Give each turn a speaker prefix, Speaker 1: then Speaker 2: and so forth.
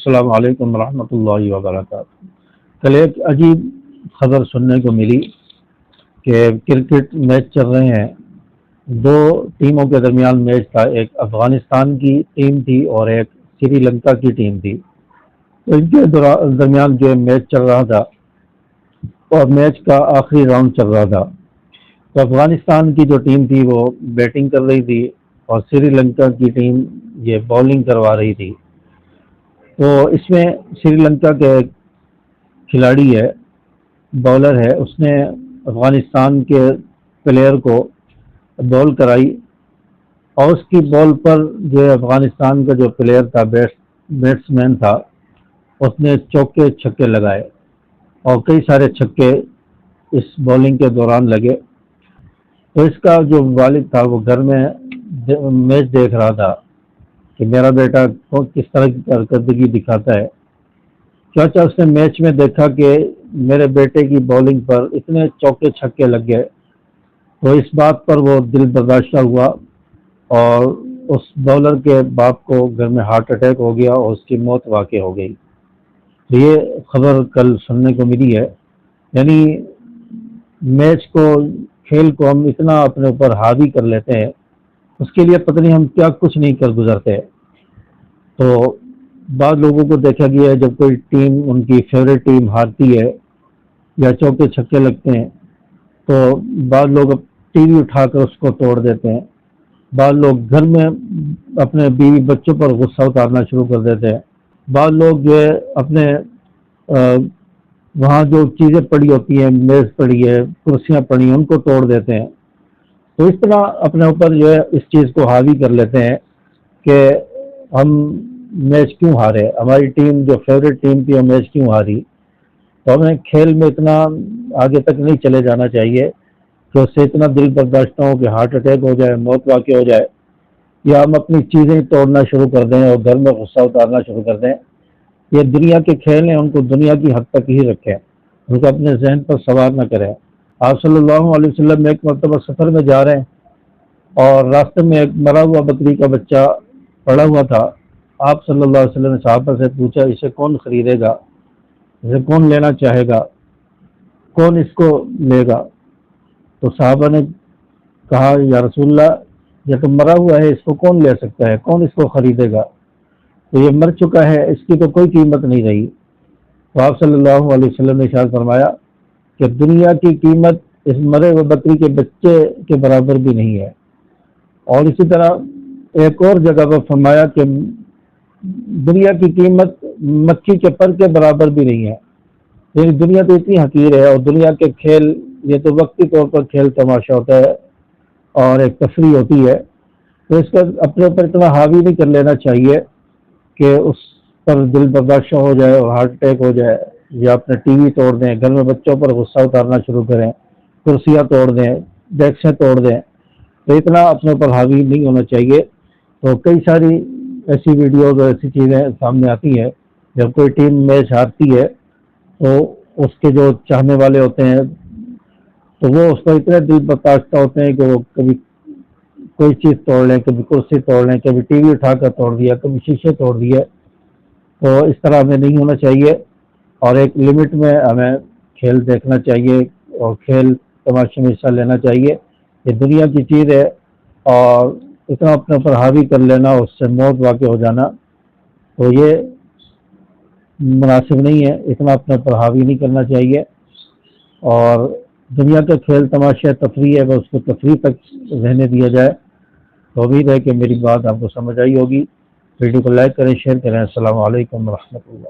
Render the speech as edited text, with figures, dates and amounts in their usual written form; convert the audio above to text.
Speaker 1: السلام علیکم ورحمۃ اللہ وبرکاتہ۔ کل ایک عجیب خبر سننے کو ملی کہ کرکٹ میچ چل رہے ہیں، دو ٹیموں کے درمیان میچ تھا، ایک افغانستان کی ٹیم تھی اور ایک سری لنکا کی ٹیم تھی۔ تو ان کے درمیان جو میچ چل رہا تھا اور میچ کا آخری راؤنڈ چل رہا تھا، تو افغانستان کی جو ٹیم تھی وہ بیٹنگ کر رہی تھی اور سری لنکا کی ٹیم یہ بالنگ کروا رہی تھی۔ تو اس میں سری لنکا کے ایک کھلاڑی ہے، بالر ہے، اس نے افغانستان کے پلیئر کو بال کرائی اور اس کی بال پر جو افغانستان کا جو پلیئر تھا، بیٹس مین تھا، اس نے چوکے چھکے لگائے اور کئی سارے چھکے اس بالنگ کے دوران لگے۔ تو اس کا جو والد تھا وہ گھر میں میچ دیکھ رہا تھا کہ میرا بیٹا کس طرح کی کارکردگی دکھاتا ہے۔ چاچا اس نے میچ میں دیکھا کہ میرے بیٹے کی بالنگ پر اتنے چوکے چھکے لگ گئے، تو اس بات پر وہ دل برداشتہ ہوا اور اس بالر کے باپ کو گھر میں ہارٹ اٹیک ہو گیا اور اس کی موت واقع ہو گئی۔ تو یہ خبر کل سننے کو ملی ہے۔ یعنی میچ کو، کھیل کو ہم اتنا اپنے اوپر حاوی کر لیتے ہیں، اس کے لیے پتہ نہیں ہم کیا کچھ نہیں کر گزرتے۔ تو بعض لوگوں کو دیکھا گیا ہے جب کوئی ٹیم، ان کی فیوریٹ ٹیم ہارتی ہے یا چوکے چھکے لگتے ہیں تو بعض لوگ ٹی وی اٹھا کر اس کو توڑ دیتے ہیں، بعض لوگ گھر میں اپنے بیوی بچوں پر غصہ اتارنا شروع کر دیتے ہیں، بعض لوگ جو ہے اپنے وہاں جو چیزیں پڑی ہوتی ہیں، میز پڑی ہے، کرسیاں پڑی ہیں، ان کو توڑ دیتے ہیں۔ تو اس طرح اپنے اوپر جو ہے اس چیز کو حاوی کر لیتے ہیں کہ ہم میچ کیوں ہارے، ہماری ٹیم جو فیوریٹ ٹیم تھی وہ میچ کیوں ہاری۔ تو ہمیں کھیل میں اتنا آگے تک نہیں چلے جانا چاہیے کہ اس سے اتنا دل برداشت ہو کہ ہارٹ اٹیک ہو جائے، موت واقع ہو جائے، یا ہم اپنی چیزیں توڑنا شروع کر دیں اور گھر میں غصہ اتارنا شروع کر دیں۔ یہ دنیا کے کھیل ہیں، ان کو دنیا کی حد تک ہی رکھیں، ان کو اپنے ذہن پر سوار نہ کریں۔ آپ صلی اللہ علیہ وسلم ایک مرتبہ سفر میں جا رہے ہیں اور راستے میں ایک مرا ہوا بکری کا بچہ پڑا ہوا تھا۔ آپ صلی اللہ علیہ وسلم نے صحابہ سے پوچھا، اسے کون خریدے گا، اسے کون لینا چاہے گا، کون اس کو لے گا؟ تو صحابہ نے کہا، یا رسول اللہ، یہ تو مرا ہوا ہے، اس کو کون لے سکتا ہے، کون اس کو خریدے گا؟ تو یہ مر چکا ہے، اس کی تو کوئی قیمت نہیں رہی۔ تو آپ صلی اللہ علیہ وسلم نے ارشاد فرمایا کہ دنیا کی قیمت اس مرے ہوئے بکری کے بچے کے برابر بھی نہیں ہے۔ اور اسی طرح ایک اور جگہ پر فرمایا کہ دنیا کی قیمت مکھی کے پر کے برابر بھی نہیں ہے۔ یعنی دنیا تو اتنی حقیر ہے، اور دنیا کے کھیل یہ تو وقتی طور پر کھیل تماشا ہوتا ہے اور ایک تفریح ہوتی ہے، تو اس کا اپنے اوپر اتنا حاوی نہیں کر لینا چاہیے کہ اس پر دل برداشت ہو جائے اور ہارٹ اٹیک ہو جائے، یا اپنے ٹی وی توڑ دیں، گھر میں بچوں پر غصہ اتارنا شروع کریں، کرسیاں توڑ دیں، ڈیسکیں توڑ دیں۔ تو اتنا اپنے اوپر حاوی نہیں ہونا چاہیے۔ تو کئی ساری ایسی ویڈیوز اور ایسی چیزیں سامنے آتی ہیں، جب کوئی ٹیم میچ ہارتی ہے تو اس کے جو چاہنے والے ہوتے ہیں تو وہ اس پر اتنے دل برداشتہ ہوتے ہیں کہ وہ کبھی کوئی چیز توڑ لیں، کبھی کرسی توڑ لیں، کبھی ٹی وی اٹھا کر توڑ دیا، کبھی شیشے توڑ دیے۔ تو اس طرح ہمیں نہیں ہونا چاہیے، اور ایک لمٹ میں ہمیں کھیل دیکھنا چاہیے اور کھیل تماشے میں حصہ لینا چاہیے۔ یہ دنیا کی چیز ہے، اور اتنا اپنے اوپر حاوی کر لینا، اس سے موت واقع ہو جانا، تو یہ مناسب نہیں ہے۔ اتنا اپنے اوپر حاوی نہیں کرنا چاہیے، اور دنیا کا کھیل تماشا تفریح ہے، اس کو تفریح تک رہنے دیا جائے۔ تو امید ہے کہ میری بات آپ کو سمجھ آئی ہوگی۔ ویڈیو کو لائک کریں، شیئر کریں۔ السلام علیکم ورحمۃ اللہ۔